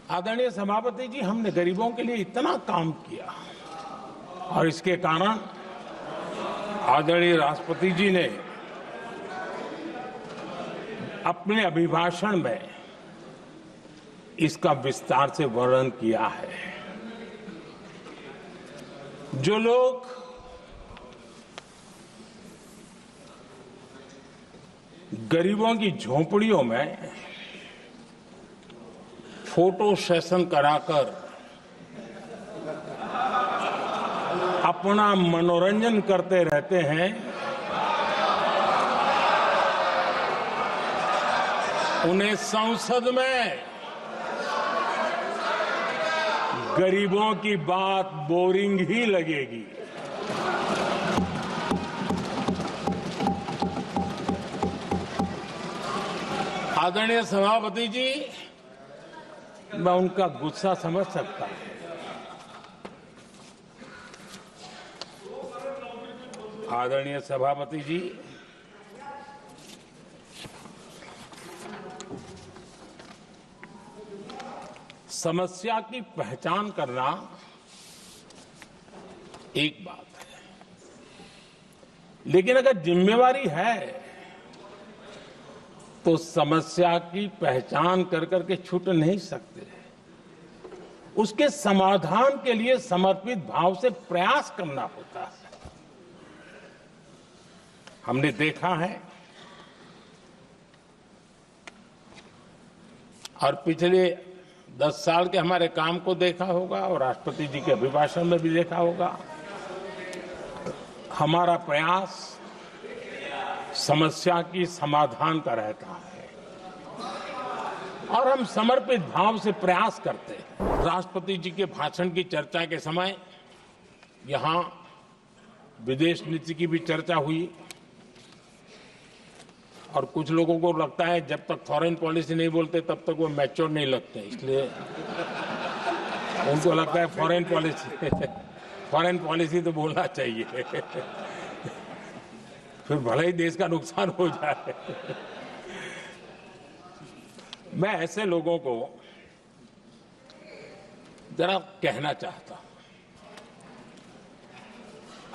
आदरणीय सभापति जी, हमने गरीबों के लिए इतना काम किया और इसके कारण आदरणीय राष्ट्रपति जी ने अपने अभिभाषण में इसका विस्तार से वर्णन किया है। जो लोग गरीबों की झोपड़ियों में फोटो सेशन कराकर अपना मनोरंजन करते रहते हैं, उन्हें संसद में गरीबों की बात बोरिंग ही लगेगी। आदरणीय सभापति जी, मैं उनका गुस्सा समझ सकता हूं। आदरणीय सभापति जी, समस्या की पहचान करना एक बात है, लेकिन अगर जिम्मेवारी है तो समस्या की पहचान कर करके छूट नहीं सकते। उसके समाधान के लिए समर्पित भाव से प्रयास करना होता है। हमने देखा है और पिछले 10 साल के हमारे काम को देखा होगा और राष्ट्रपति जी के अभिभाषण में भी देखा होगा। हमारा प्रयास समस्या की समाधान का रहता है और हम समर्पित भाव से प्रयास करते हैं। राष्ट्रपति जी के भाषण की चर्चा के समय यहां विदेश नीति की भी चर्चा हुई और कुछ लोगों को लगता है जब तक फॉरेन पॉलिसी नहीं बोलते तब तक वो मैच्योर नहीं लगते, इसलिए उनको लगता है फॉरेन पॉलिसी तो बोलना चाहिए फिर भले ही देश का नुकसान हो जाए। मैं ऐसे लोगों को जरा कहना चाहता हूं,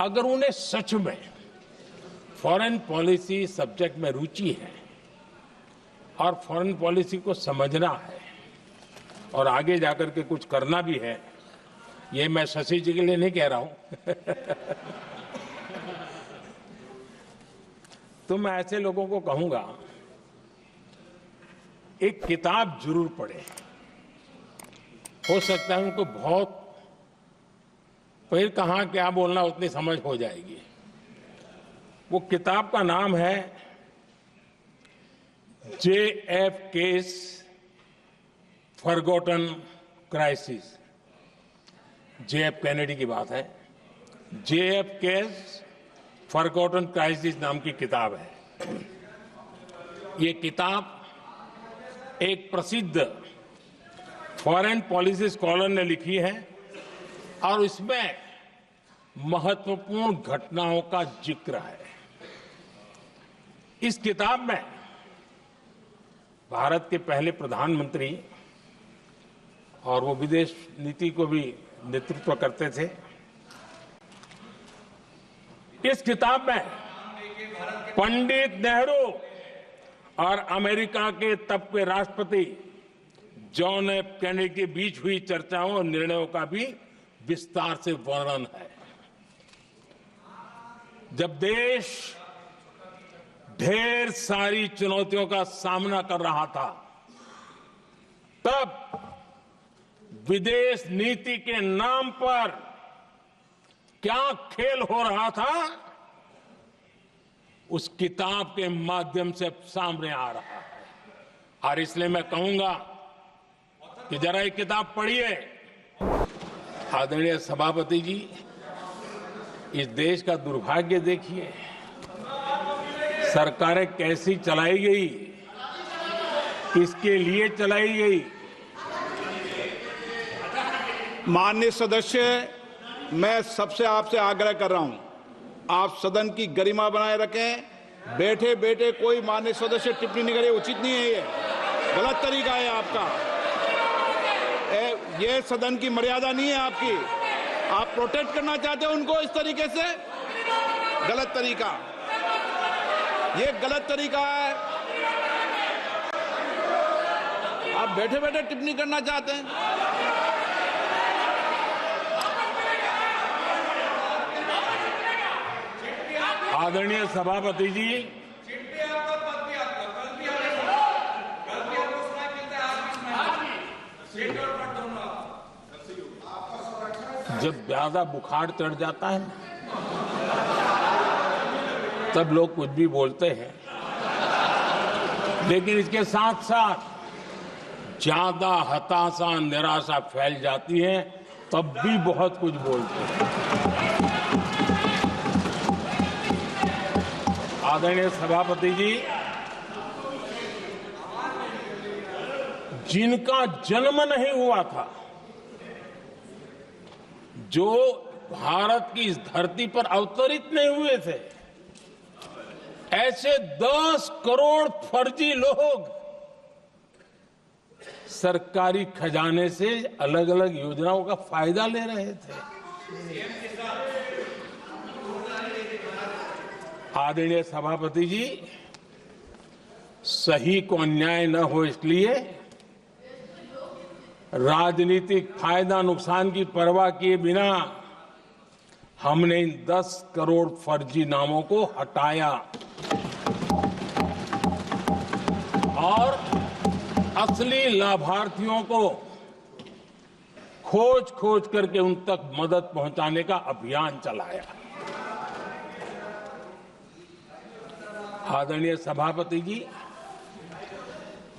अगर उन्हें सच में फॉरेन पॉलिसी सब्जेक्ट में रुचि है और फॉरेन पॉलिसी को समझना है और आगे जाकर के कुछ करना भी है, ये मैं शशि जी के लिए नहीं कह रहा हूं तो मैं ऐसे लोगों को कहूंगा एक किताब जरूर पढ़े। हो सकता है उनको बहुत फिर कहां क्या बोलना उतनी समझ हो जाएगी। वो किताब का नाम है JFK's forgotten crisis. JF Kennedy की बात है। JFK's फॉरगॉटन क्राइसिस नाम की किताब है। ये किताब एक प्रसिद्ध फॉरेन पॉलिसी स्कॉलर ने लिखी है और इसमें महत्वपूर्ण घटनाओं का जिक्र है। इस किताब में भारत के पहले प्रधानमंत्री और वो विदेश नीति को भी नेतृत्व करते थे। इस किताब में पंडित नेहरू और अमेरिका के तब के राष्ट्रपति जॉन एफ कैनेडी के बीच हुई चर्चाओं और निर्णयों का भी विस्तार से वर्णन है। जब देश ढेर सारी चुनौतियों का सामना कर रहा था, तब विदेश नीति के नाम पर क्या खेल हो रहा था, उस किताब के माध्यम से सामने आ रहा है। और इसलिए मैं कहूंगा कि जरा ये किताब पढ़िए। आदरणीय सभापति जी, इस देश का दुर्भाग्य देखिए, सरकारें कैसी चलाई गई, किसके लिए चलाई गई। माननीय सदस्य, मैं सबसे आपसे आग्रह कर रहा हूं, आप सदन की गरिमा बनाए रखें। बैठे बैठे कोई माननीय सदस्य टिप्पणी नहीं करे, उचित नहीं है, ये गलत तरीका है आपका। ये सदन की मर्यादा नहीं है आपकी। आप प्रोटेक्ट करना चाहते हो उनको इस तरीके से, गलत तरीका, ये गलत तरीका है। आप बैठे बैठे टिप्पणी करना चाहते हैं। आदरणीय सभापति जी, जब ज्यादा बुखार चढ़ जाता है ना, तब लोग कुछ भी बोलते हैं, लेकिन इसके साथ साथ ज्यादा हताशा निराशा फैल जाती है, तब भी बहुत कुछ बोलते हैं। आदरणीय सभापति जी, जिनका जन्म नहीं हुआ था, जो भारत की इस धरती पर अवतरित नहीं हुए थे, ऐसे 10 करोड़ फर्जी लोग सरकारी खजाने से अलग अलग योजनाओं का फायदा ले रहे थे। आदरणीय सभापति जी, सही को अन्याय न हो इसलिए राजनीतिक फायदा नुकसान की परवाह किए बिना हमने इन 10 करोड़ फर्जी नामों को हटाया और असली लाभार्थियों को खोज खोज करके उन तक मदद पहुंचाने का अभियान चलाया। आदरणीय सभापति जी,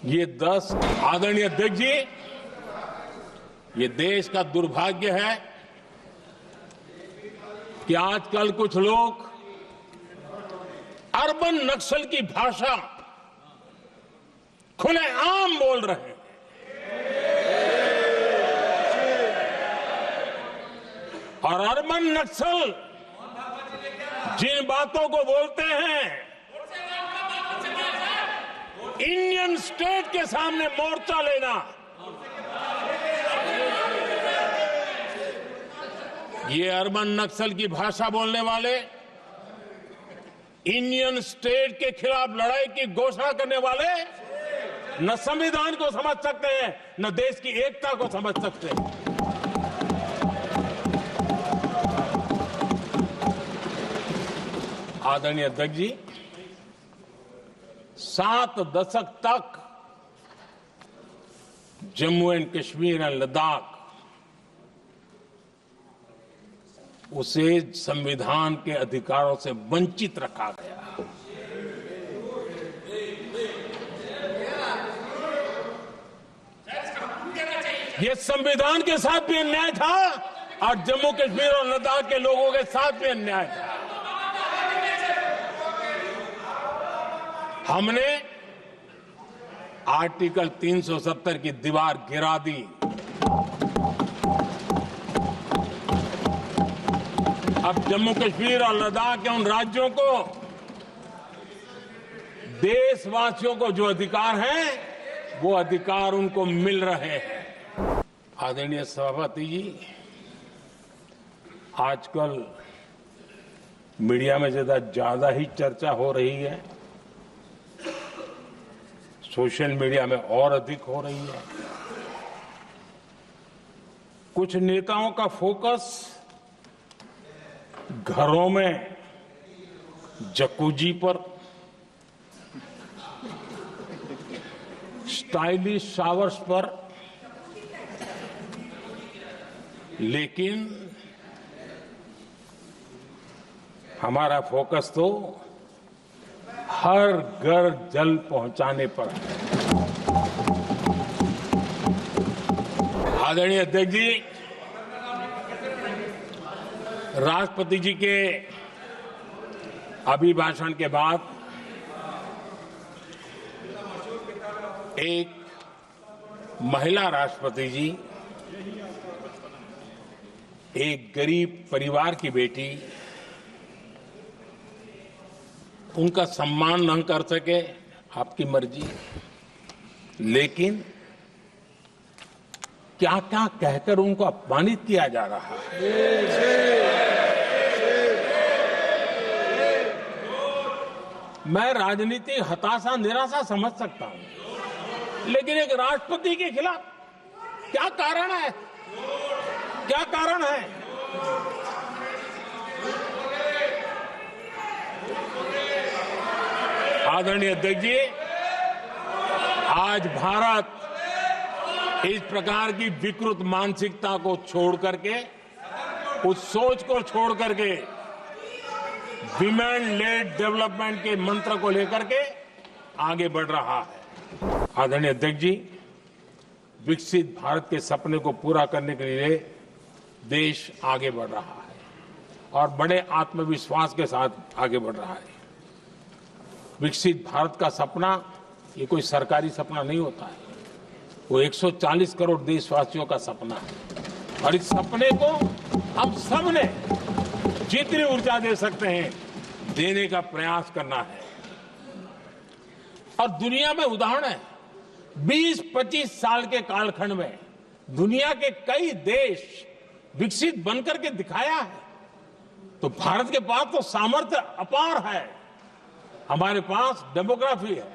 ये 10 आदरणीय अध्यक्ष जी, ये देश का दुर्भाग्य है कि आजकल कुछ लोग अर्बन नक्सल की भाषा खुलेआम बोल रहे हैं और अर्बन नक्सल जिन बातों को बोलते हैं, इंडियन स्टेट के सामने मोर्चा लेना, ये अर्बन नक्सल की भाषा बोलने वाले, इंडियन स्टेट के खिलाफ लड़ाई की घोषणा करने वाले न संविधान को समझ सकते हैं, न देश की एकता को समझ सकते हैं। आदरणीय अध्यक्ष जी, 7 दशक तक जम्मू एंड कश्मीर और लद्दाख उसे संविधान के अधिकारों से वंचित रखा गया। ये संविधान के साथ भी अन्याय था और जम्मू कश्मीर और लद्दाख के लोगों के साथ भी अन्याय था। हमने आर्टिकल 370 की दीवार गिरा दी। अब जम्मू कश्मीर और लद्दाख के उन राज्यों को, देशवासियों को जो अधिकार हैं, वो अधिकार उनको मिल रहे हैं। आदरणीय सभापति जी, आजकल मीडिया में ज्यादा ही चर्चा हो रही है, सोशल मीडिया में और अधिक हो रही है। कुछ नेताओं का फोकस घरों में जकूजी पर, स्टाइलिश शावर्स पर, लेकिन हमारा फोकस तो हर घर जल पहुंचाने पर है। आदरणीय अध्यक्ष जी, राष्ट्रपति जी के अभिभाषण के बाद एक महिला राष्ट्रपति जी एक गरीब परिवार की बेटी, उनका सम्मान न कर सके, आपकी मर्जी, लेकिन क्या क्या कहकर उनको अपमानित किया जा रहा है। मैं राजनीतिक हताशा निराशा समझ सकता हूं, लेकिन एक राष्ट्रपति के खिलाफ क्या कारण है? क्या कारण है? आदरणीय अध्यक्ष जी, आज भारत इस प्रकार की विकृत मानसिकता को छोड़ करके, उस सोच को छोड़ करके विमेन लेड डेवलपमेंट के मंत्र को लेकर के आगे बढ़ रहा है। आदरणीय अध्यक्ष जी, विकसित भारत के सपने को पूरा करने के लिए देश आगे बढ़ रहा है और बड़े आत्मविश्वास के साथ आगे बढ़ रहा है। विकसित भारत का सपना ये कोई सरकारी सपना नहीं होता है, वो 140 करोड़ देशवासियों का सपना है और इस सपने को हम सब ने जितनी ऊर्जा दे सकते हैं देने का प्रयास करना है। और दुनिया में उदाहरण है, 20-25 साल के कालखंड में दुनिया के कई देश विकसित बनकर के दिखाया है, तो भारत के पास तो सामर्थ्य अपार है। हमारे पास डेमोग्राफी है,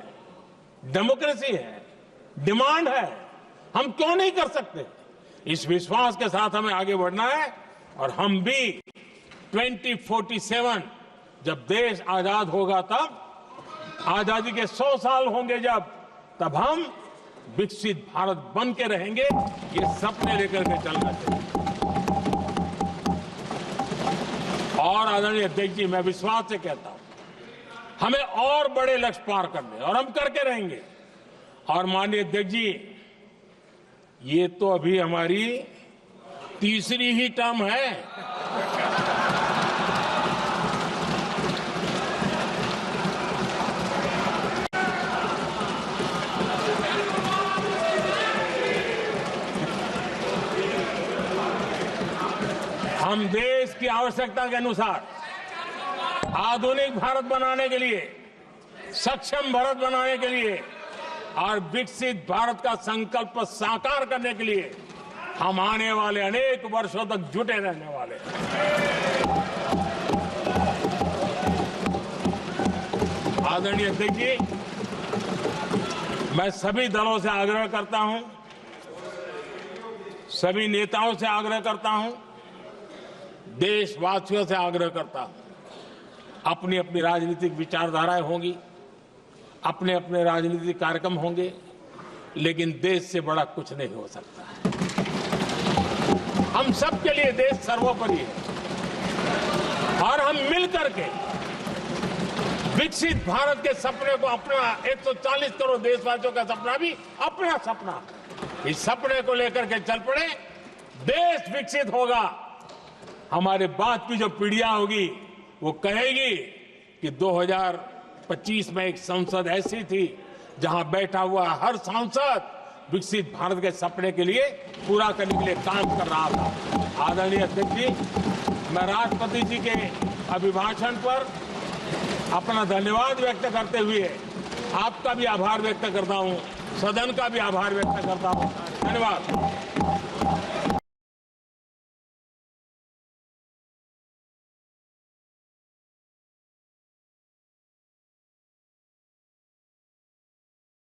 डेमोक्रेसी है, डिमांड है, हम क्यों नहीं कर सकते? इस विश्वास के साथ हमें आगे बढ़ना है और हम भी 2047 जब देश आजाद होगा, तब आजादी के 100 साल होंगे तब हम विकसित भारत बन के रहेंगे। ये सपने लेकर के चलना चाहिए। और आदरणीय अध्यक्ष जी, मैं विश्वास से कहता हूं, हमें और बड़े लक्ष्य पार करने और हम करके रहेंगे। और माननीय अध्यक्ष जी, ये तो अभी हमारी तीसरी ही टर्म है। हम देश की आवश्यकता के अनुसार आधुनिक भारत बनाने के लिए, सक्षम भारत बनाने के लिए और विकसित भारत का संकल्प साकार करने के लिए हम आने वाले अनेक वर्षों तक जुटे रहने वाले हैं। आदरणीय अध्यक्ष जी, मैं सभी दलों से आग्रह करता हूं, सभी नेताओं से आग्रह करता हूं, देशवासियों से आग्रह करता हूं, अपनी अपनी राजनीतिक विचारधाराएं होंगी, अपने अपने राजनीतिक कार्यक्रम होंगे, लेकिन देश से बड़ा कुछ नहीं हो सकता है। हम सबके लिए देश सर्वोपरि है और हम मिलकर के विकसित भारत के सपने को, अपना 140 करोड़ देशवासियों का सपना भी अपना सपना, इस सपने को लेकर के चल पड़े। देश विकसित होगा, हमारे बाद की जो पीढ़ियां होगी वो कहेगी कि 2025 में एक संसद ऐसी थी जहां बैठा हुआ हर सांसद विकसित भारत के सपने के लिए पूरा करने के लिए काम कर रहा था। आदरणीय अध्यक्ष जी, मैं राष्ट्रपति जी के अभिभाषण पर अपना धन्यवाद व्यक्त करते हुए आपका भी आभार व्यक्त करता हूं, सदन का भी आभार व्यक्त करता हूं। धन्यवाद।